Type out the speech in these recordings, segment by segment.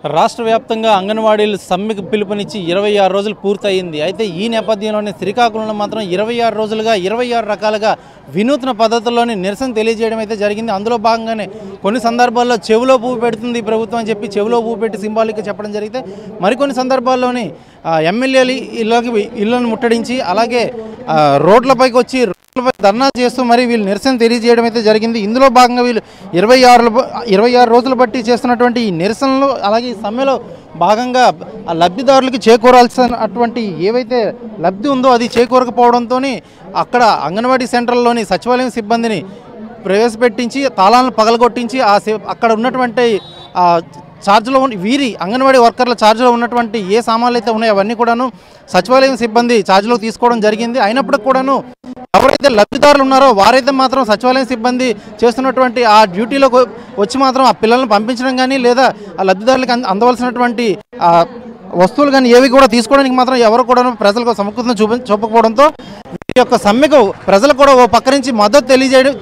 రాష్ట్ర వ్యాప్తంగా అంగన్వాడీలు సమ్మెకు పిలుపునిచ్చి 26 రోజులు పూర్తయింది. అయితే ఈ నేపథ్యంలోనే శ్రీకాకుళంలో మాత్రం 26 రోజులుగా 26 రకాలుగా వినూత్న పద్ధతుల్లోని నిరసన తెలియజేయడం అయితే జరిగింది. అందులో భాగంగానే కొన్ని సందర్భాల్లో చెవిలో పువ్వు పెడుతుంది ప్రభుత్వం అని చెప్పి చెవిలో పువ్వు పెట్టి సింబాలిక్గా చెప్పడం జరిగితే మరికొన్ని సందర్భాల్లోని ఎమ్మెల్యేలు ఇళ్లను ముట్టడించి అలాగే రోడ్లపైకి వచ్చి ధర్నా చేస్తూ మరి వీళ్ళు నిరసన తెలియజేయడం అయితే జరిగింది. ఇందులో భాగంగా వీళ్ళు 26 రోజులు బట్టి చేస్తున్నటువంటి ఈ నిరసనలు అలాగే ఈ సమ్మెలో భాగంగా ఆ లబ్ధిదారులకి చేకూరాల్సినటువంటి ఏవైతే లబ్ధి ఉందో అది చేకూరకపోవడంతో అక్కడ అంగన్వాడీ సెంటర్లోని సచివాలయం సిబ్బందిని ప్రవేశపెట్టించి తాళాలను పగలగొట్టించి అక్కడ ఉన్నటువంటి ఛార్జ్లో వీరి అంగన్వాడీ వర్కర్ల ఛార్జ్లో ఉన్నటువంటి ఏ సామాన్లు అయితే ఉన్నాయో అవన్నీ కూడాను సచివాలయం సిబ్బంది ఛార్జ్లో తీసుకోవడం జరిగింది. అయినప్పటికీ కూడాను ఎవరైతే లబ్ధిదారులు ఉన్నారో వారైతే మాత్రం సచివాలయం సిబ్బంది చేస్తున్నటువంటి ఆ డ్యూటీలోకి వచ్చి మాత్రం ఆ పిల్లలను పంపించడం కానీ లేదా ఆ లబ్ధిదారులకు అందవలసినటువంటి వస్తువులు కానీ ఏవి కూడా తీసుకోవడానికి మాత్రం ఎవరు కూడా ప్రజలకు సమకూర్తం చూపకపోవడంతో ఈ యొక్క సమ్మెకు ప్రజలు కూడా ఓ పక్క నుంచి మద్దతు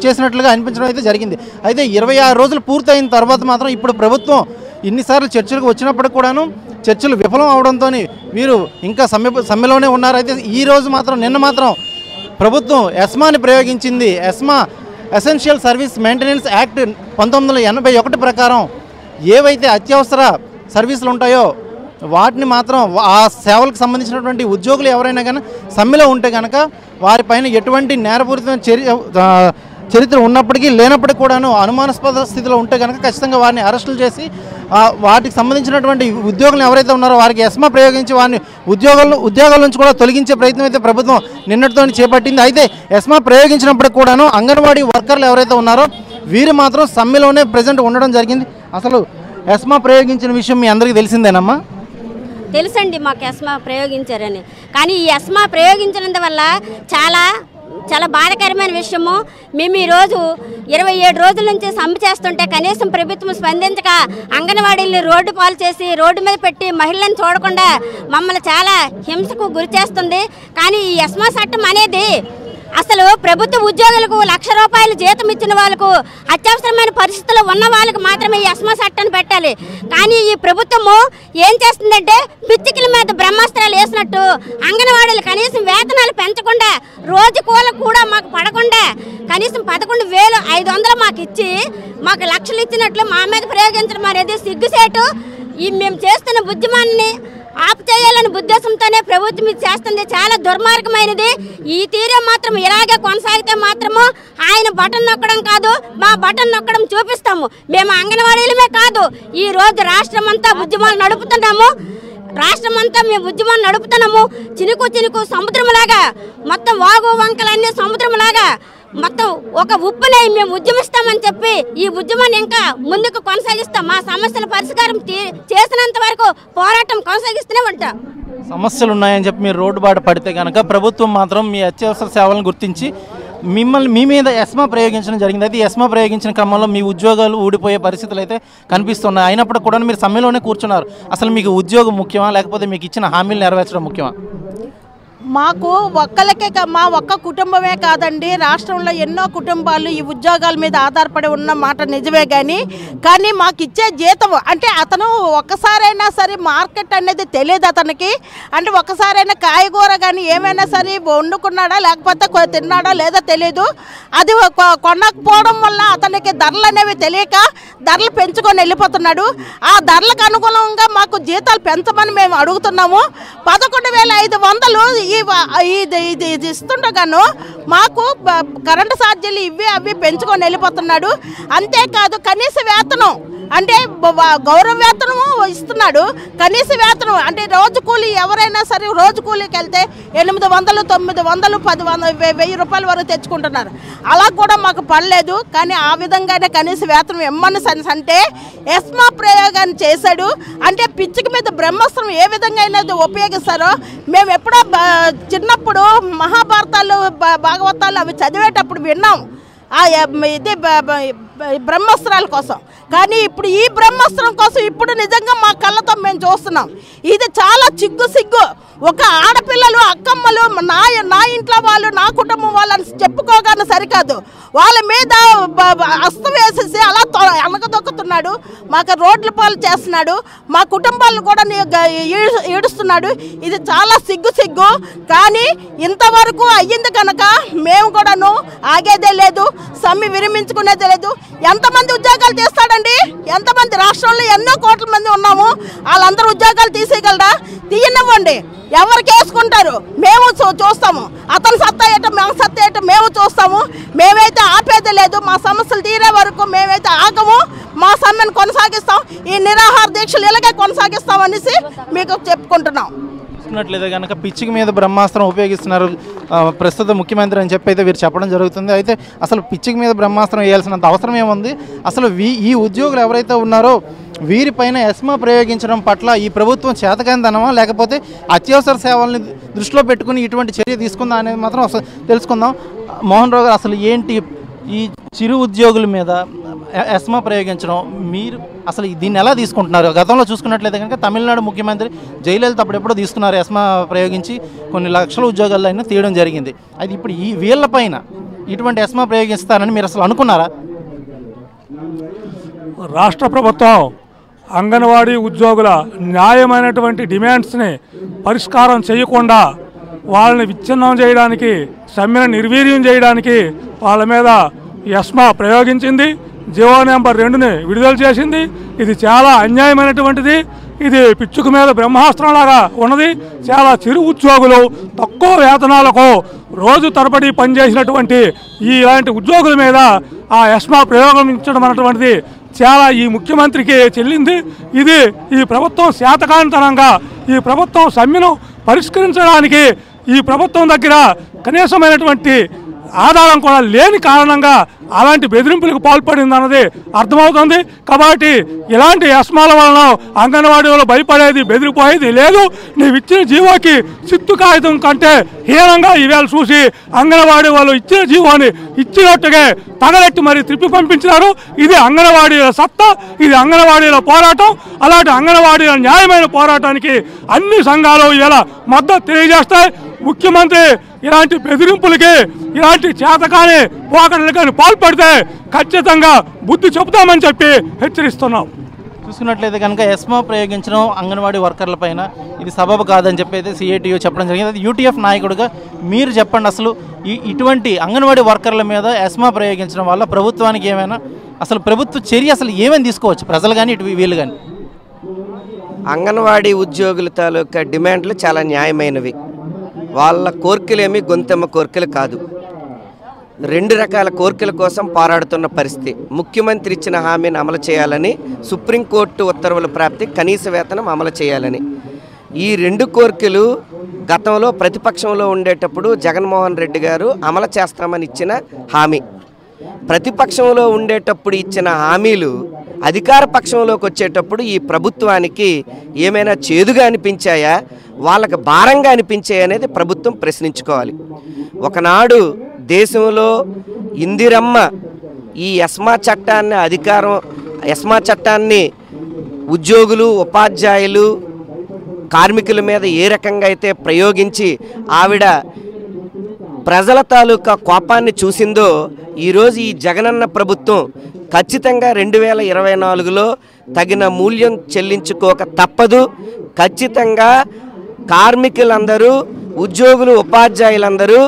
చేసినట్లుగా అనిపించడం అయితే జరిగింది. అయితే 26 రోజులు పూర్తయిన తర్వాత మాత్రం ఇప్పుడు ప్రభుత్వం ఇన్నిసార్లు చర్చలకు వచ్చినప్పటికి కూడాను చర్చలు విఫలం అవడంతో వీరు ఇంకా సమ్మెలోనే ఉన్నారు. అయితే ఈరోజు మాత్రం నిన్న మాత్రం ప్రభుత్వం ఎస్మాని ప్రయోగించింది. ESMA essential service maintenance act 1981 ప్రకారం ఏవైతే అత్యవసర సర్వీసులు ఉంటాయో వాటిని మాత్రం ఆ సేవలకు సంబంధించినటువంటి ఉద్యోగులు ఎవరైనా కానీ సమ్మెలో ఉంటే కనుక వారిపైన ఎటువంటి నేరపూరితమైన చరిత్ర ఉన్నప్పటికీ లేనప్పటికీ కూడాను అనుమానాస్పద స్థితిలో ఉంటే కనుక ఖచ్చితంగా వారిని అరెస్టులు చేసి వాటికి సంబంధించినటువంటి ఉద్యోగులు ఎవరైతే ఉన్నారో వారికి ఎస్మా ప్రయోగించి వారిని ఉద్యోగాల నుంచి కూడా తొలగించే ప్రయత్నం అయితే ప్రభుత్వం నిన్నటితో చేపట్టింది. అయితే ఎస్మా ప్రయోగించినప్పటికి కూడాను అంగన్వాడీ వర్కర్లు ఎవరైతే ఉన్నారో వీరు మాత్రం సమ్మెలోనే ప్రజెంట్ ఉండడం జరిగింది. అసలు ఎస్మా ప్రయోగించిన విషయం మీ అందరికీ తెలిసిందేనమ్మా? తెలుసండి, మాకు ఎస్మా ప్రయోగించారని. కానీ ఈ ఎస్మా ప్రయోగించినందువల్ల చాలా బాధాకరమైన విషయము. మేము ఈరోజు 27 రోజుల నుంచి సమ్మె చేస్తుంటే కనీసం ప్రభుత్వం స్పందించక అంగన్వాడీలను రోడ్డు పాలు చేసి రోడ్డు మీద పెట్టి మహిళలను చూడకుండా మమ్మల్ని చాలా హింసకు గురి చేస్తుంది. కానీ ఈ ఎస్మా చట్టం అనేది అసలు ప్రభుత్వ ఉద్యోగులకు ₹1,00,000 జీతం ఇచ్చిన వాళ్ళకు అత్యవసరమైన పరిస్థితుల్లో ఉన్న వాళ్ళకు మాత్రమే ఈ ఎస్మా చట్టాన్ని పెట్టాలి. కానీ ఈ ప్రభుత్వము ఏం చేస్తుందంటే పిచ్చికల మీద బ్రహ్మాస్త్రాలు వేసినట్టు అంగన్వాడీలు కనీసం వేతనాలు పెంచకుండా రోజు కూల కూడా మాకు పడకుండా కనీసం 11,500 మాకు ఇచ్చి మాకు లక్షలు ఇచ్చినట్లు మా మీద ప్రయోగించడం అనేది సిగ్గుసేటు. ఈ మేము చేస్తున్న ఉద్యమాన్ని ఆపు చేయాలని ఉద్దేశంతోనే ప్రభుత్వం ఇది చేస్తుంది. చాలా దుర్మార్గమైనది. ఈ తీరే మాత్రం ఇలాగే కొనసాగితే మాత్రము ఆయన బటన్ నొక్కడం కాదు, మా బటన్ నొక్కడం చూపిస్తాము. మేము అంగన్వాడీలమే కాదు, ఈ రోజు రాష్ట్రం అంతా ఉద్యమాలు నడుపుతున్నాము. రాష్ట్రమంతా మేము ఉద్యమాన్ని నడుపుతున్నాము. చినుకు సముద్రంలాగా మొత్తం వాగు వంకలన్నీ సముద్రంలాగా మొత్తం ఒక ఉప్పునే మేము ఉద్యమిస్తామని చెప్పి ఈ ఉద్యమాన్ని ఇంకా ముందుకు కొనసాగిస్తాం. మా సమస్యల పరిష్కారం చేసినంత వరకు పోరాటం కొనసాగిస్తూనే ఉంటాం. సమస్యలు ఉన్నాయని చెప్పి మీరు రోడ్డు బాట పడితే కనుక ప్రభుత్వం మాత్రం మీ అత్యవసర సేవలను గుర్తించి మీ మీద ఎస్మా ప్రయోగించడం జరిగింది. అయితే ఎస్మా ప్రయోగించిన క్రమంలో మీ ఉద్యోగాలు ఊడిపోయే పరిస్థితులు అయితే కనిపిస్తున్నాయి. అయినప్పుడు కూడా మీరు సమ్మెలోనే కూర్చున్నారు. అసలు మీకు ఉద్యోగం ముఖ్యమా లేకపోతే మీకు ఇచ్చిన హామీలు నెరవేర్చడం ముఖ్యమా? మాకు మా ఒక్క కుటుంబమే కాదండి, రాష్ట్రంలో ఎన్నో కుటుంబాలు ఈ ఉద్యోగాల మీద ఆధారపడి ఉన్న మాట నిజమే. కానీ మాకు ఇచ్చే జీతం అంటే అతను ఒక్కసారైనా సరే మార్కెట్ అనేది తెలియదు అతనికి. అంటే ఒక్కసారైనా కాయగూర కానీ ఏమైనా సరే వండుకున్నాడా లేకపోతే తిన్నాడా లేదో తెలియదు. అది కొనకపోవడం వల్ల అతనికి ధరలు అనేవి తెలియక ధరలు పెంచుకొని వెళ్ళిపోతున్నాడు. ఆ ధరలకు అనుగుణంగా మాకు జీతాలు పెంచమని మేము అడుగుతున్నాము. 11,500 ఇది ఇస్తుండగాను మాకు కరెంటు ఛార్జీలు అవి పెంచుకొని వెళ్ళిపోతున్నాడు. అంతేకాదు కనీస వేతనం అంటే గౌరవ వేతనము ఇస్తున్నాడు. కనీస వేతనం అంటే రోజు కూలీ ఎవరైనా సరే రోజు కూలీకి వెళ్తే 800, 900, 10,000 రూపాయల వరకు తెచ్చుకుంటున్నారు. అలా కూడా మాకు పడలేదు. కానీ ఆ విధంగానే కనీస వేతనం ఇమ్మని అంటే ఎస్మా ప్రయోగాన్ని చేశాడు. అంటే పిచ్చికి మీద బ్రహ్మాస్త్రం ఏ విధంగా అయినా ఉపయోగిస్తారో మేము ఎప్పుడో చిన్నప్పుడు మహాభారతాలు భాగవతాలు అవి చదివేటప్పుడు విన్నాం ఇది బ్రహ్మాస్త్రాల కోసం. కానీ ఇప్పుడు ఈ బ్రహ్మాస్త్రం కోసం ఇప్పుడు నిజంగా మా కళ్ళతో మేము చూస్తున్నాం. ఇది చాలా సిగ్గు. ఒక ఆడపిల్లలు అక్కమ్మలు నా ఇంట్లో వాళ్ళు నా కుటుంబం వాళ్ళని చెప్పుకోగానే సరికాదు, వాళ్ళ మీద అస్తం వేసేసి అలా అనగదొక్కుతున్నాడు. చేస్తున్నాడు, మాకు రోడ్ల పాలు చేస్తున్నాడు, మా కుటుంబాలను కూడా ఈడుస్తున్నాడు. ఇది చాలా సిగ్గు. కానీ ఇంతవరకు అయ్యింది కనుక మేము కూడాను ఆగేదే లేదు, సమ్మె విరమించుకునేదే లేదు. ఎంతమంది ఉద్యోగాలు చేస్తాడండి? ఎంతమంది? రాష్ట్రంలో ఎన్నో కోట్ల మంది ఉన్నాము, వాళ్ళందరూ ఉద్యోగాలు తీసేయగలరా? తీయనివ్వండి, ఎవరికి వేసుకుంటారు మేము చూస్తాము. అతను సత్తా ఏటో మేము సత్తా ఏటో మేము చూస్తాము. మేమైతే ఆపేదే లేదు, మా సమస్యలు తీరే వరకు మేమైతే ఆగము, మా సమ్మెను కొనసాగిస్తాం. ఈ నిరాహార దీక్షలు ఇలాగే కొనసాగిస్తాం అనేసి మీకు చెప్పుకుంటున్నాం. చూసుకున్నట్లయితే కనుక పిచ్చికి మీద బ్రహ్మాస్త్రం ఉపయోగిస్తున్నారు ప్రస్తుత ముఖ్యమంత్రి అని చెప్పి అయితే వీరు చెప్పడం జరుగుతుంది. అయితే అసలు పిచ్చికి మీద బ్రహ్మాస్త్రం వేయాల్సినంత అవసరం ఏముంది? అసలు ఈ ఉద్యోగులు ఎవరైతే ఉన్నారో వీరిపైన ఎస్మా ప్రయోగించడం పట్ల ఈ ప్రభుత్వం చేతకానితనమా లేకపోతే అత్యవసర సేవల్ని దృష్టిలో పెట్టుకుని ఇటువంటి చర్య తీసుకుందా అనేది మాత్రం అసలు తెలుసుకుందాం. మోహన్ రావు గారు, అసలు ఏంటి ఈ చిరు ఉద్యోగుల మీద ఎస్మా ప్రయోగించడం, మీరు అసలు దీన్ని ఎలా తీసుకుంటున్నారు? గతంలో చూసుకున్నట్లయితే కనుక తమిళనాడు ముఖ్యమంత్రి జయలలిత అప్పుడెప్పుడో తీసుకున్నారు, ఎస్మా ప్రయోగించి కొన్ని లక్షల ఉద్యోగాలైనా తీయడం జరిగింది. అయితే ఇప్పుడు ఈ వీళ్ళపైన ఇటువంటి ఎస్మా ప్రయోగిస్తారని మీరు అసలు అనుకున్నారా? రాష్ట్ర ప్రభుత్వం అంగన్వాడీ ఉద్యోగుల న్యాయమైనటువంటి డిమాండ్స్ని పరిష్కారం చేయకుండా వాళ్ళని విచ్ఛిన్నం చేయడానికి, సమ్మెను నిర్వీర్యం చేయడానికి వాళ్ళ మీద ఎస్మా ప్రయోగించింది. జీవో నెంబర్ 2ని విడుదల చేసింది. ఇది చాలా అన్యాయమైనటువంటిది. ఇది పిచ్చుక మీద బ్రహ్మాస్త్రంలాగా ఉన్నది. చాలా చిరు ఉద్యోగులు తక్కువ వేతనాలకు రోజు తరబడి పనిచేసినటువంటి ఇలాంటి ఉద్యోగుల మీద ఆ ఎస్మా ప్రయోగించడం అనేటువంటిది చాలా ఈ ముఖ్యమంత్రికి చెల్లింది. ఇది ఈ ప్రభుత్వం శాతకాంతరంగా ఈ ప్రభుత్వం సమ్మెను పరిష్కరించడానికి ఈ ప్రభుత్వం దగ్గర కనీసమైనటువంటి ఆధారం కూడా లేని కారణంగా అలాంటి బెదిరింపులకు పాల్పడింది అన్నది అర్థమవుతుంది. కాబట్టి ఇలాంటి ఎస్మాల వలన అంగన్వాడీలో భయపడేది, బెదిరిపోయేది లేదు. నీవు ఇచ్చిన జీవోకి చిత్తు కాగితం కంటే హీనంగా ఈవేళ చూసి అంగన్వాడీ వాళ్ళు ఇచ్చిన జీవోని ఇచ్చినట్టుగా తగలెట్టి మరి తిప్పి పంపించినారు. ఇది అంగన్వాడీల సత్తా, ఇది అంగన్వాడీల పోరాటం. అలాంటి అంగన్వాడీల న్యాయమైన పోరాటానికి అన్ని సంఘాలు ఇలా మద్దతు తెలియజేస్తాయి. ముఖ్యమంత్రి ఇలాంటి బెదిరింపులకి, ఇలాంటి చేతకాని పోకడలు కానీ పాల్పడితే ఖచ్చితంగా బుద్ధి చెబుతామని చెప్పి హెచ్చరిస్తున్నాం. చూసుకున్నట్లయితే కనుక ఎస్మా ప్రయోగించడం అంగన్వాడీ వర్కర్ల పైన ఇది సబబు కాదని చెప్పి అయితే సిఐటియు చెప్పడం జరిగింది. అది యూటీఎఫ్ నాయకుడిగా మీరు చెప్పండి, అసలు ఇటువంటి అంగన్వాడీ వర్కర్ల మీద ఎస్మా ప్రయోగించడం వల్ల ప్రభుత్వానికి ఏమైనా అసలు ప్రభుత్వ చర్య అసలు ఏమైనా తీసుకోవచ్చు ప్రజలు కానీ ఇటు వీళ్ళు కానీ? అంగన్వాడీ ఉద్యోగుల తాలూకా డిమాండ్లు చాలా న్యాయమైనవి. వాళ్ళ కోరికలేమి గొంతెమ్మ కోరికలు కాదు. 2 రకాల కోరికల కోసం పోరాడుతున్న పరిస్థితి. ముఖ్యమంత్రి ఇచ్చిన హామీని అమలు చేయాలని, సుప్రీంకోర్టు ఉత్తర్వుల ప్రాప్తి, కనీస వేతనం అమలు చేయాలని. ఈ 2 కోరికలు గతంలో ప్రతిపక్షంలో ఉండేటప్పుడు జగన్మోహన్ రెడ్డి గారు అమలు చేస్తామని ఇచ్చిన హామీ. ప్రతిపక్షంలో ఉండేటప్పుడు ఇచ్చిన హామీలు అధికార పక్షంలోకి వచ్చేటప్పుడు ఈ ప్రభుత్వానికి ఏమైనా చేదుగా అనిపించాయా, వాళ్ళకి భారంగా అనిపించాయి అనేది ప్రభుత్వం ప్రశ్నించుకోవాలి. ఒకనాడు దేశంలో ఇందిరమ్మ ఈ ఎస్మా చట్టాన్ని ఉద్యోగులు, ఉపాధ్యాయులు, కార్మికుల మీద ఏ రకంగా అయితే ప్రయోగించి ఆవిడ ప్రజల తాలూకా కోపాన్ని చూసిందో, ఈరోజు ఈ జగనన్న ప్రభుత్వం ఖచ్చితంగా 2024లో తగిన మూల్యం చెల్లించుకోక తప్పదు. ఖచ్చితంగా కార్మికులందరూ, ఉద్యోగులు, ఉపాధ్యాయులందరూ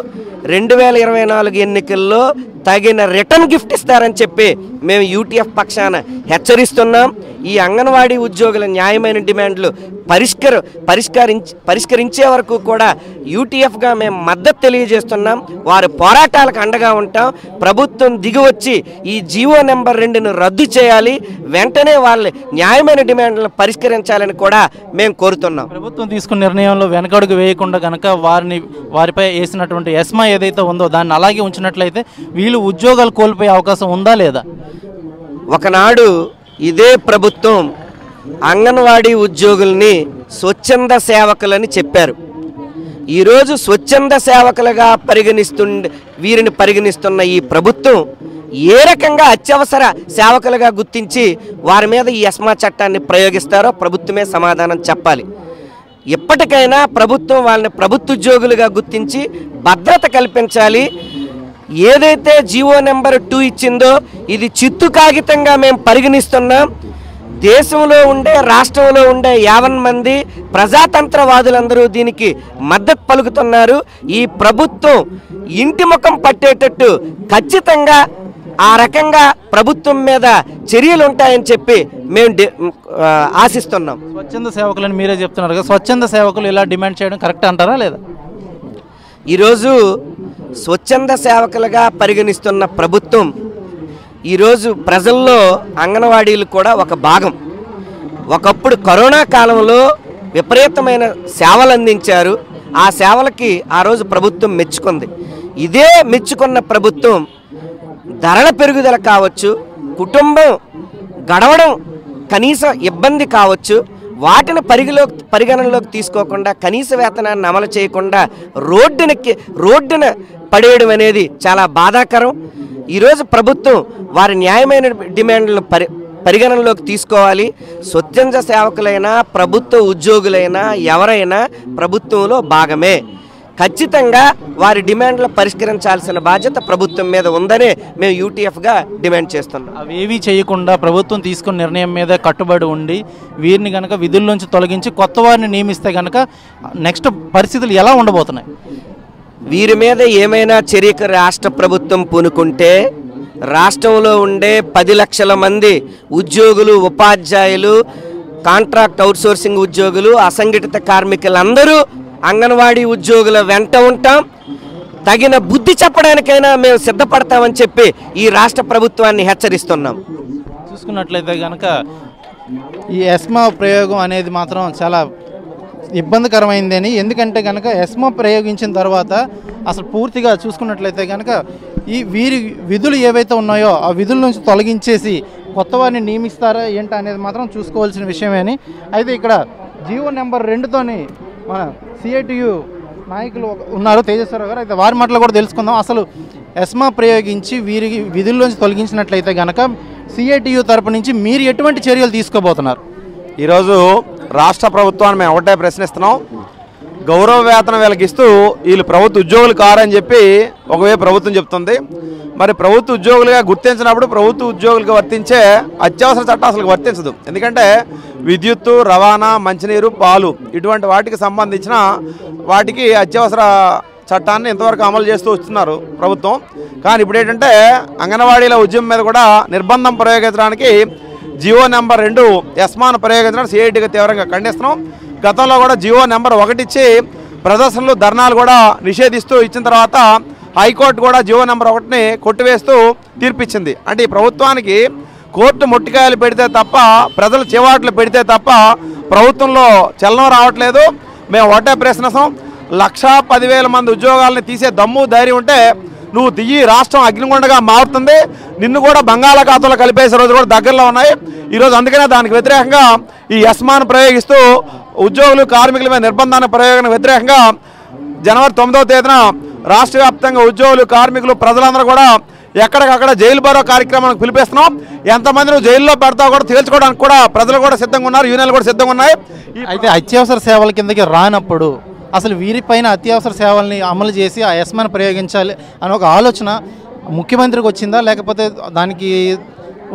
2024 ఎన్నికల్లో తగిన రిటర్న్ గిఫ్ట్ ఇస్తారని చెప్పి మేము యూటీఎఫ్ పక్షాన హెచ్చరిస్తున్నాం. ఈ అంగన్వాడీ ఉద్యోగుల న్యాయమైన డిమాండ్లు పరిష్కరించే వరకు కూడా యూటీఎఫ్గా మేము మద్దతు తెలియజేస్తున్నాం. వారి పోరాటాలకు అండగా ఉంటాం. ప్రభుత్వం దిగివచ్చి ఈ జీవో నెంబర్ 2ను రద్దు చేయాలి, వెంటనే వాళ్ళ న్యాయమైన డిమాండ్లను పరిష్కరించాలని కూడా మేము కోరుతున్నాం. ప్రభుత్వం తీసుకున్న నిర్ణయంలో వెనకడుగు వేయకుండా కనుక వారిపై వేసినటువంటి ఎస్మా ఏదైతే ఉందో దాన్ని అలాగే ఉంచినట్లయితే వీళ్ళు ఉద్యోగాలు కోల్పోయే అవకాశం ఉందా లేదా? ఒకనాడు ఇదే ప్రభుత్వం అంగన్వాడీ ఉద్యోగుల్ని స్వచ్ఛంద సేవకులని చెప్పారు. ఈరోజు స్వచ్ఛంద సేవకులుగా వీరిని పరిగణిస్తున్న ఈ ప్రభుత్వం ఏ రకంగా అత్యవసర సేవకులుగా గుర్తించి వారి మీద ఈ ఎస్మా చట్టాన్ని ప్రయోగిస్తారో ప్రభుత్వమే సమాధానం చెప్పాలి. ఎప్పటికైనా ప్రభుత్వం వాళ్ళని ప్రభుత్వ ఉద్యోగులుగా గుర్తించి భద్రత కల్పించాలి. ఏదైతే జీవో నెంబర్ 2 ఇచ్చిందో ఇది చిత్తు కాగితంగా మేము పరిగణిస్తున్నాం. దేశంలో ఉండే రాష్ట్రంలో ఉండే 50 మంది ప్రజాతంత్రవాదులందరూ దీనికి మద్దతు పలుకుతున్నారు. ఈ ప్రభుత్వం ఇంటి ముఖం పట్టేటట్టు ఖచ్చితంగా ఆ రకంగా ప్రభుత్వం మీద చర్యలు ఉంటాయని చెప్పి మేము ఆశిస్తున్నాం. స్వచ్ఛంద సేవకులని మీరే చెప్తున్నారు కదా, స్వచ్ఛంద సేవకులు ఇలా డిమాండ్ చేయడం కరెక్ట్ అంటారా లేదా? ఈరోజు స్వచ్ఛంద సేవకులుగా పరిగణిస్తున్న ప్రభుత్వం ఈరోజు ప్రజల్లో అంగన్వాడీలు కూడా ఒక భాగం. ఒకప్పుడు కరోనా కాలంలో విపరీతమైన సేవలు అందించారు. ఆ సేవలకి ఆ రోజు ప్రభుత్వం మెచ్చుకుంది. ఇదే మెచ్చుకున్న ప్రభుత్వం ధరల పెరుగుదల కావచ్చు, కుటుంబం గడవడం కనీస ఇబ్బంది కావచ్చు, వాటిని పరిగణనలోకి తీసుకోకుండా కనీస వేతనాన్ని అమలు చేయకుండా రోడ్డున పడేయడం అనేది చాలా బాధాకరం. ఈరోజు ప్రభుత్వం వారి న్యాయమైన డిమాండ్లను పరిగణనలోకి తీసుకోవాలి. స్వచ్ఛంద సేవకులైనా ప్రభుత్వ ఉద్యోగులైనా ఎవరైనా ప్రభుత్వంలో భాగమే. ఖచ్చితంగా వారి డిమాండ్లు పరిష్కరించాల్సిన బాధ్యత ప్రభుత్వం మీద ఉందనే మేము యూటీఎఫ్గా డిమాండ్ చేస్తున్నాం. అవేవీ చేయకుండా ప్రభుత్వం తీసుకున్న నిర్ణయం మీద కట్టుబడి ఉండి వీరిని కనుక విధుల్లోంచి తొలగించి కొత్త వారిని నియమిస్తే కనుక నెక్స్ట్ పరిస్థితులు ఎలా ఉండబోతున్నాయి? వీరి మీద ఏమైనా చర్యకు రాష్ట్ర ప్రభుత్వం పూనుకుంటే రాష్ట్రంలో ఉండే 10 లక్షల మంది ఉద్యోగులు, ఉపాధ్యాయులు, కాంట్రాక్ట్ అవుట్సోర్సింగ్ ఉద్యోగులు, అసంఘటిత కార్మికులందరూ అంగన్వాడీ ఉద్యోగుల వెంట ఉంటాం. తగిన బుద్ధి చెప్పడానికైనా మేము సిద్ధపడతామని చెప్పి ఈ రాష్ట్ర ప్రభుత్వాన్ని హెచ్చరిస్తున్నాం. చూసుకున్నట్లయితే కనుక ఈ ఎస్మా ప్రయోగం అనేది మాత్రం చాలా ఇబ్బందికరమైందని, ఎందుకంటే కనుక ఎస్మా ప్రయోగించిన తర్వాత అసలు పూర్తిగా చూసుకున్నట్లయితే కనుక వీరి విధులు ఏవైతే ఉన్నాయో ఆ విధుల నుంచి తొలగించేసి కొత్త వారిని నియమిస్తారా ఏంటా అనేది మాత్రం చూసుకోవాల్సిన విషయమేని. అయితే ఇక్కడ జీవో నెంబర్ 2తోని మన సిఐటియు నాయకులు ఉన్నారు, తేజస్వరరావు గారు. అయితే వారి మాటలు కూడా తెలుసుకుందాం. అసలు ఎస్మా ప్రయోగించి వీరికి విధుల్లోంచి తొలగించినట్లయితే కనుక సిఐటియు తరపు నుంచి మీరు ఎటువంటి చర్యలు తీసుకోబోతున్నారు? ఈరోజు రాష్ట్ర ప్రభుత్వాన్ని మేము ఒకటే ప్రశ్నిస్తున్నాం. గౌరవ వేతనం వీళ్ళకి ఇస్తూ వీళ్ళు ప్రభుత్వ ఉద్యోగులు కారని చెప్పి ఒకవైపు ప్రభుత్వం చెప్తుంది. మరి ప్రభుత్వ ఉద్యోగులుగా గుర్తించినప్పుడు ప్రభుత్వ ఉద్యోగులకు వర్తించే అత్యవసర చట్టం అసలు వర్తించదు. ఎందుకంటే విద్యుత్తు, రవాణా, మంచినీరు, పాలు ఇటువంటి వాటికి సంబంధించిన వాటికి అత్యవసర చట్టాన్ని ఇంతవరకు అమలు చేస్తూ వస్తున్నారు ప్రభుత్వం. కానీ ఇప్పుడు ఏంటంటే అంగన్వాడీల ఉద్యమం మీద కూడా నిర్బంధం ప్రయోగించడానికి జీవో నెంబర్ 2 ఎస్మాను ప్రయోగించడానికి సిఐటిగా తీవ్రంగా ఖండిస్తున్నాం. గతంలో కూడా జీవో నెంబర్ 1 ఇచ్చి ప్రదర్శనలు, ధర్నాలు కూడా నిషేధిస్తూ ఇచ్చిన తర్వాత హైకోర్టు కూడా జీవో నెంబర్ 1ని కొట్టివేస్తూ తీర్పిచ్చింది. అంటే ఈ ప్రభుత్వానికి కోర్టు ముట్టికాయలు పెడితే తప్ప, ప్రజలు చివాట్లు పెడితే తప్ప ప్రభుత్వంలో చలనం రావట్లేదు. మేము ఒకటే ప్రశ్నిస్తాం, 1,10,000 మంది ఉద్యోగాలని తీసే దమ్ము ధైర్యం ఉంటే నువ్వు తీయి. రాష్ట్రం అగ్నిగుండగా మారుతుంది. నిన్ను కూడా బంగాళాఖాతంలో కలిపేసే రోజు కూడా దగ్గరలో ఉన్నాయి. ఈరోజు అందుకనే దానికి వ్యతిరేకంగా ఈ ఎస్మాను ప్రయోగిస్తూ ఉద్యోగులు, కార్మికుల మీద నిర్బంధాన్ని ప్రయోగానికి వ్యతిరేకంగా జనవరి 9వ తేదీన రాష్ట్ర వ్యాప్తంగా ఉద్యోగులు, కార్మికులు, ప్రజలందరూ కూడా ఎక్కడికక్కడ జైలు బరో కార్యక్రమానికి పిలిపిస్తున్నాం. ఎంతమంది నువ్వు జైల్లో పెడతావు కూడా తేల్చుకోవడానికి కూడా ప్రజలు కూడా సిద్ధంగా ఉన్నారు, యూనియన్లు కూడా సిద్ధంగా ఉన్నాయి. అయితే అత్యవసర సేవల కిందకి రానప్పుడు అసలు వీరిపైన అత్యవసర సేవల్ని అమలు చేసి ఆ ఎస్మాను ప్రయోగించాలి అని ఒక ఆలోచన ముఖ్యమంత్రికి వచ్చిందా, లేకపోతే దానికి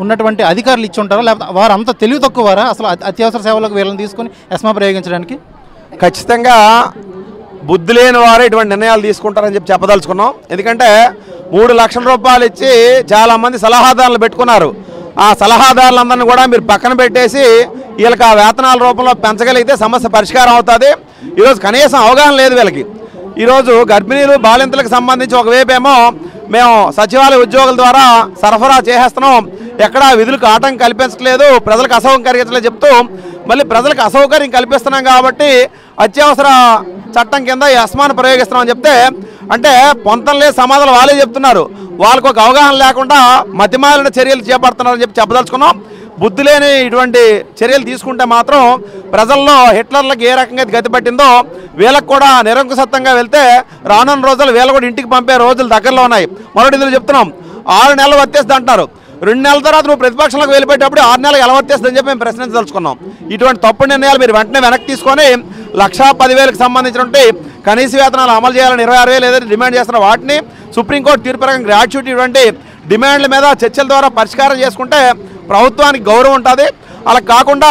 ఉన్నటువంటి అధికారులు ఇచ్చి ఉంటారా, లేకపోతే వారు అంత తెలివి తక్కువారా అసలు అత్యవసర సేవలకు వీళ్ళని తీసుకొని ఎస్మా ప్రయోగించడానికి? ఖచ్చితంగా బుద్ధి లేని వారు ఇటువంటి నిర్ణయాలు తీసుకుంటారని చెప్పదలుచుకున్నాం. ఎందుకంటే 3 లక్షల రూపాయలు ఇచ్చి చాలామంది సలహాదారులు పెట్టుకున్నారు. ఆ సలహాదారులందరినీ కూడా మీరు పక్కన పెట్టేసి వీళ్ళకి ఆ వేతనాల రూపంలో పెంచగలిగితే సమస్య పరిష్కారం అవుతుంది. ఈరోజు కనీసం అవగాహన లేదు వీళ్ళకి. ఈరోజు గర్భిణీలు, బాలింతలకు సంబంధించి ఒకవైపు ఏమో మేము సచివాలయ ఉద్యోగుల ద్వారా సరఫరా చేసేస్తున్నాం, ఎక్కడా విధులకు ఆటంకం కల్పించట్లేదు, ప్రజలకు అసౌకర్యం కలిగించలేదు చెప్తూ మళ్ళీ ప్రజలకు అసౌకర్యం కల్పిస్తున్నాం కాబట్టి అత్యవసర చట్టం కింద ఈ ఎస్మాను ప్రయోగిస్తున్నామని చెప్తే, అంటే పొంతం లేదు సమాధానం వాళ్ళే చెప్తున్నారు. వాళ్ళకు ఒక అవగాహన లేకుండా మతిమాలిన చర్యలు చేపడుతున్నారని చెప్పదలుచుకున్నాం. బుద్ధి లేని ఇటువంటి చర్యలు తీసుకుంటే మాత్రం ప్రజల్లో హిట్లర్లకు ఏ రకంగా గతి పట్టిందో వీళ్ళకు కూడా నిరంకుశత్వంగా వెళ్తే రానున్న రోజులు వీళ్ళు కూడా ఇంటికి పంపే రోజులు దగ్గరలో ఉన్నాయి. మరొకటి ఇందులో చెప్తున్నాం, 6 నెలలు వచ్చేస్తుంది అంటారు. 2 నెలల తర్వాత నువ్వు ప్రతిపక్షంలోకి వెళ్ళిపోయేటప్పుడు 6 నెలలు ఎలా వచ్చేస్తుందని చెప్పి మేము ప్రశ్నించదలుచుకున్నాం. ఇటువంటి తప్పుడు నిర్ణయాలు మీరు వెంటనే వెనక్కి తీసుకొని 1,10,000కి సంబంధించినటువంటి కనీస వేతనాలు అమలు చేయాలని 26,000 ఏదైతే డిమాండ్ చేస్తున్న వాటిని సుప్రీంకోర్టు తీర్పు ప్రకారం గ్రాట్యుటీ ఇటువంటి డిమాండ్ల మీద చర్చల ద్వారా పరిష్కారం చేసుకుంటే ప్రభుత్వానికి గౌరవం ఉంటుంది. అలా కాకుండా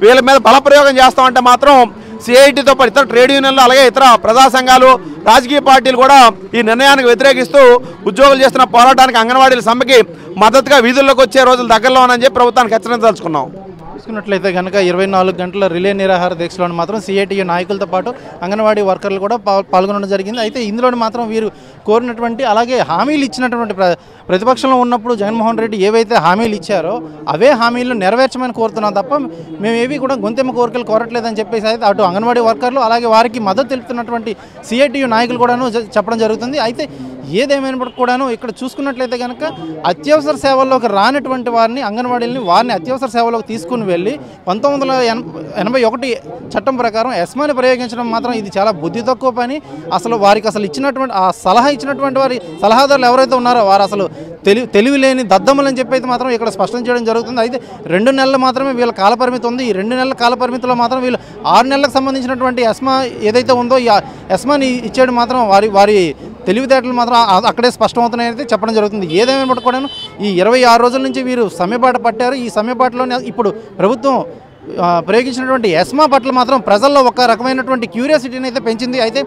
వీళ్ళ మీద బలప్రయోగం చేస్తామంటే మాత్రం సిఐటితో పాటు ఇతర ట్రేడ్ యూనియన్లు అలాగే ఇతర ప్రజా సంఘాలు రాజకీయ పార్టీలు కూడా ఈ నిర్ణయానికి వ్యతిరేకిస్తూ ఉద్యోగులు చేస్తున్న పోరాటానికి అంగన్వాడీల సమ్మెకి మద్దతుగా వీధుల్లోకి వచ్చే రోజులు దగ్గరలో ఉన్నాయని చెప్పి ప్రభుత్వానికి హెచ్చరించదలుచుకున్నాం. చూసుకున్నట్లయితే కనుక 24 గంటల రిలే నిరాహార దీక్షలో మాత్రం సిఐటియు నాయకులతో పాటు అంగన్వాడీ వర్కర్లు కూడా పాల్గొనడం జరిగింది. అయితే ఇందులో మాత్రం వీరు కోరినటువంటి అలాగే హామీలు ఇచ్చినటువంటి ప్రతిపక్షంలో ఉన్నప్పుడు జగన్మోహన్ రెడ్డి ఏవైతే హామీలు ఇచ్చారో అవే హామీలను నెరవేర్చమని కోరుతున్నాం తప్ప మేము ఏవి కూడా గొంతెమ్మ కోరికలు కోరట్లేదని చెప్పేసి అయితే అటు అంగన్వాడీ వర్కర్లు అలాగే వారికి మద్దతు తెలుపుతున్నటువంటి సిఐటియు నాయకులు కూడాను చెప్పడం జరుగుతుంది. అయితే ఏదేమైనప్పటికీ కూడాను ఇక్కడ చూసుకున్నట్లయితే కనుక అత్యవసర సేవల్లోకి రానటువంటి వారిని వారిని అత్యవసర సేవలోకి తీసుకుని వెళ్ళి 1981 చట్టం ప్రకారం ఎస్మాని ప్రయోగించడం మాత్రం ఇది చాలా బుద్ధి తక్కువ పని. అసలు వారికి ఇచ్చినటువంటి ఆ సలహా ఇచ్చినటువంటి వారి సలహాదారులు ఎవరైతే ఉన్నారో వారు అసలు తెలివి లేని దద్దమ్మలని చెప్పి మాత్రం ఇక్కడ స్పష్టం చేయడం జరుగుతుంది. అయితే 2 నెలలు మాత్రమే వీళ్ళ కాలపరిమితి ఉంది. ఈ 2 నెలల కాలపరిమితిలో మాత్రం వీళ్ళు 6 నెలలకు సంబంధించినటువంటి ఎస్మా ఏదైతే ఉందో ఈ ఎస్మాని ఇచ్చేయడం మాత్రం వారి తెలివితేటలు మాత్రం అక్కడే స్పష్టమవుతున్నాయని చెప్పడం జరుగుతుంది. ఏదేమైనా కూడా ఈ 26 రోజుల నుంచి వీరు సమ్మెబాట పట్టారు. ఈ సమ్మెబాటలోనే ఇప్పుడు ప్రభుత్వం ప్రయోగించినటువంటి ఎస్మా పట్ల మాత్రం ప్రజల్లో ఒక రకమైనటువంటి క్యూరియాసిటీని అయితే పెంచింది. అయితే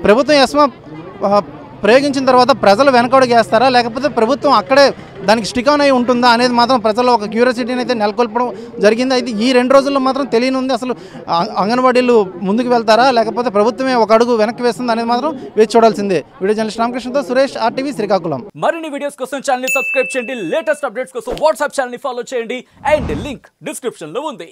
ప్రభుత్వం ఎస్మా ప్రయోగించిన తర్వాత ప్రజలు వెనకడుగేస్తారా లేకపోతే ప్రభుత్వం అక్కడే దానికి స్టిక్ ఆన్ అయి ఉంటుందా అనేది మాత్రం ప్రజల్లో ఒక క్యూరియాసిటీని అయితే నెలకొల్పడం జరిగింది. అయితే ఈ 2 రోజుల్లో మాత్రం తెలియనుంది అసలు అంగన్వాడీలు ముందుకు వెళ్తారా లేకపోతే ప్రభుత్వమే ఒక అడుగు వెనక్కి వేస్తుంది అనేది మాత్రం వేచి చూడాల్సిందే. వీడియో జర్నలిస్ట్ రామకృష్ణతో సురేష్, RTV శ్రీకాకుళం. మరిన్ని వీడియోస్ కోసం ఛానల్ ని సబ్స్క్రైబ్ చేయండి, లేటెస్ట్ అప్డేట్స్ కోసం వాట్సాప్ ఛానల్ ని ఫాలో చేయండి అండ్ లింక్ డిస్క్రిప్షన్ లో ఉంది.